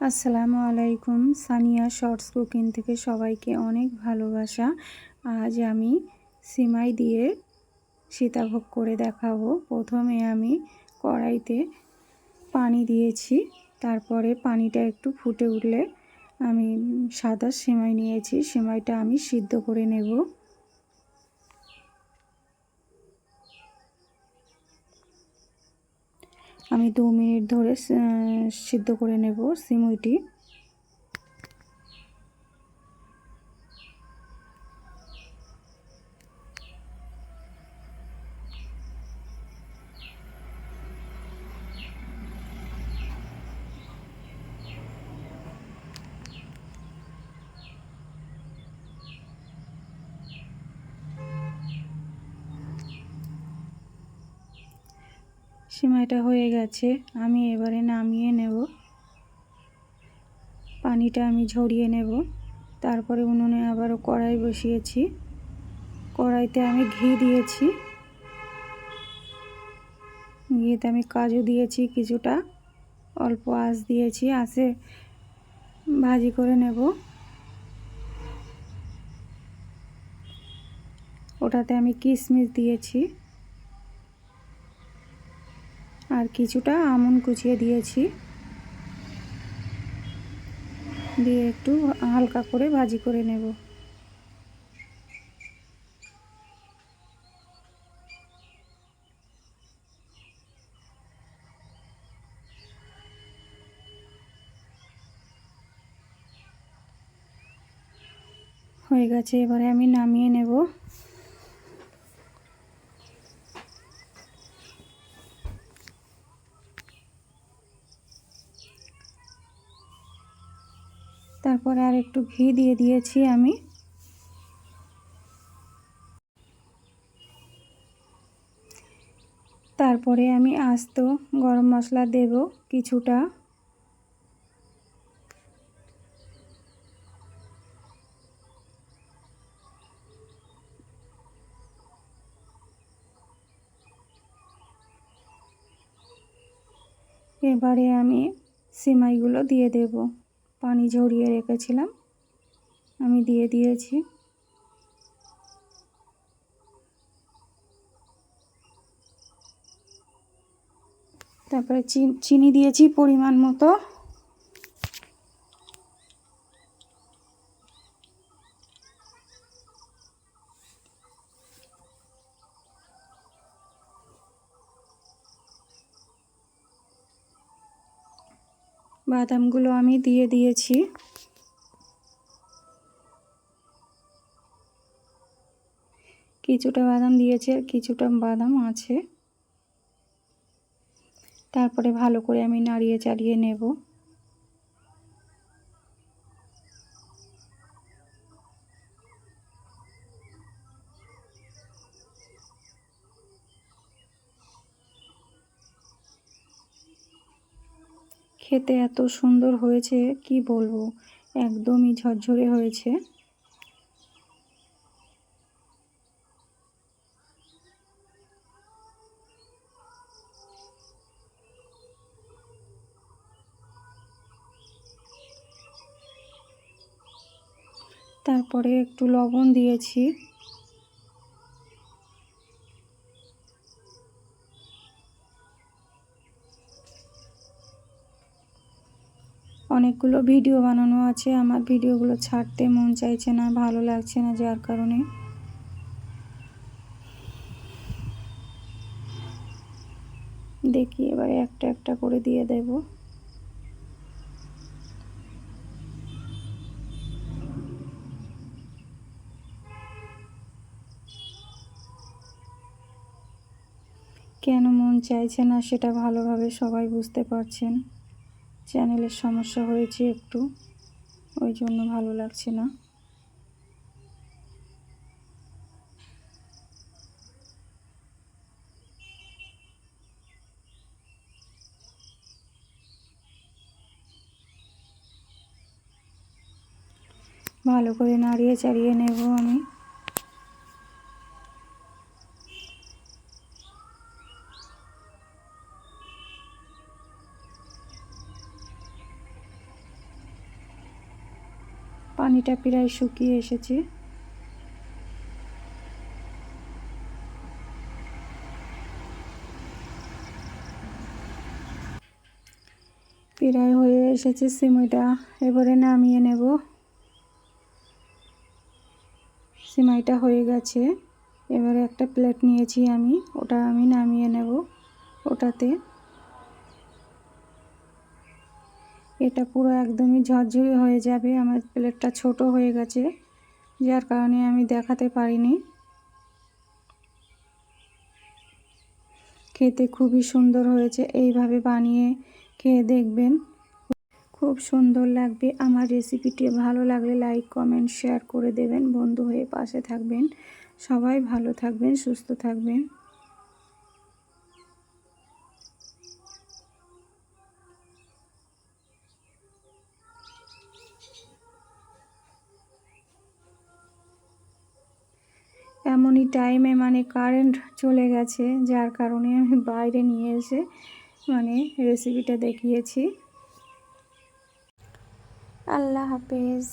আসসালামু আলাইকুম। Sania shorts cooking থেকে সবাইকে অনেক ভালোবাসা। আজ আমি সিমাই দিয়ে সীতাভোগ করে দেখাবো। প্রথমে আমি কড়াইতে পানি দিয়েছি, তারপরে পানিটা একটু ফুটে উঠলে আমি সাদা সিমাই নিয়েছি, সিমাইটা আমি সিদ্ধ করে নেব। আমি 2 মিনিট ধরে সিদ্ধ করে নেব সিমুইটি। সিমাইটা হয়ে গেছে, আমি এবারে নামিয়ে নেব। পানিটা আমি ঝরিয়ে নেব। তারপরে উনুনে আবারও কড়াই বসিয়েছি। কড়াইতে আমি ঘি দিয়েছি, ঘিতে আমি কাজু দিয়েছি কিছুটা, অল্প আঁচ দিয়েছি, আঁচে ভাজি করে নেব। ওটাতে আমি কিশমিশ দিয়েছি আর কিছুটা আমন্ড কুচিয়ে দিয়েছি, দিয়ে একটু হালকা করে ভাজি করে নেব। হয়ে গেছে, এবারে আমি নামিয়ে নেব। তারপরে আর একটু ঘি দিয়ে দিয়েছি আমি। তারপরে আমি আস্ত গরম মশলা দেব কিছুটা। এবারে আমি সিমাইগুলো দিয়ে দেব। পানি ঝরিয়ে রেখেছিলাম, আমি দিয়ে দিয়েছি। তারপরে চিনি দিয়েছি পরিমাণ মতো। বাদামগুলো আমি দিয়ে দিয়েছি। কিছুটা বাদাম দিয়েছি আর কিছুটা বাদাম আছে। তারপরে ভালো করে আমি নাড়িয়ে চাড়িয়ে নেব। খেতে এত সুন্দর হয়েছে কি বলবো, একদমই ঝরঝরে হয়েছে। তারপরে একটু লবণ দিয়েছি। অনেকগুলো ভিডিও বানানো আছে, আমার ভিডিওগুলো ছাড়তে মন চাইছে না, ভালো লাগছে না, যার কারণে দেখি এবারে একটা একটা করে দিয়ে দেব। কেন মন চাইছে না সেটা ভালোভাবে সবাই বুঝতে পারছেন। চ্যানেলের সমস্যা হয়েছে একটু, ওই জন্য ভালো লাগছে না। ভালো করে নাড়িয়ে চাড়িয়ে নেব আমি। পানিটা প্রায় শুকিয়ে এসেছে। প্রায় হয়ে এসেছে সিমাইটা, এবারে নামিয়ে নেব। সিমাইটা হয়ে গেছে, এবারে একটা প্লেট নিয়েছি আমি, ওটা আমি নামিয়ে নেব। ওটাতে এটা পুরো একদমই ঝরঝরে হয়ে যাবে। আমার প্লেটটা ছোট হয়ে গেছে, যার কারণে আমি দেখাতে পারিনি। খেতে খুবই সুন্দর হয়েছে, এইভাবে বানিয়ে খেয়ে দেখবেন, খুব সুন্দর লাগবে। আমার রেসিপিটি ভালো লাগলে লাইক কমেন্ট শেয়ার করে দেবেন, বন্ধু হয়ে পাশে থাকবেন। সবাই ভালো থাকবেন, সুস্থ থাকবেন। এমনই টাইমে কারেন্ট চলে গেছে, যার কারণে আমি বাইরে নিয়ে এসে রেসিপিটা দেখিয়েছি। আল্লাহ হাফেজ।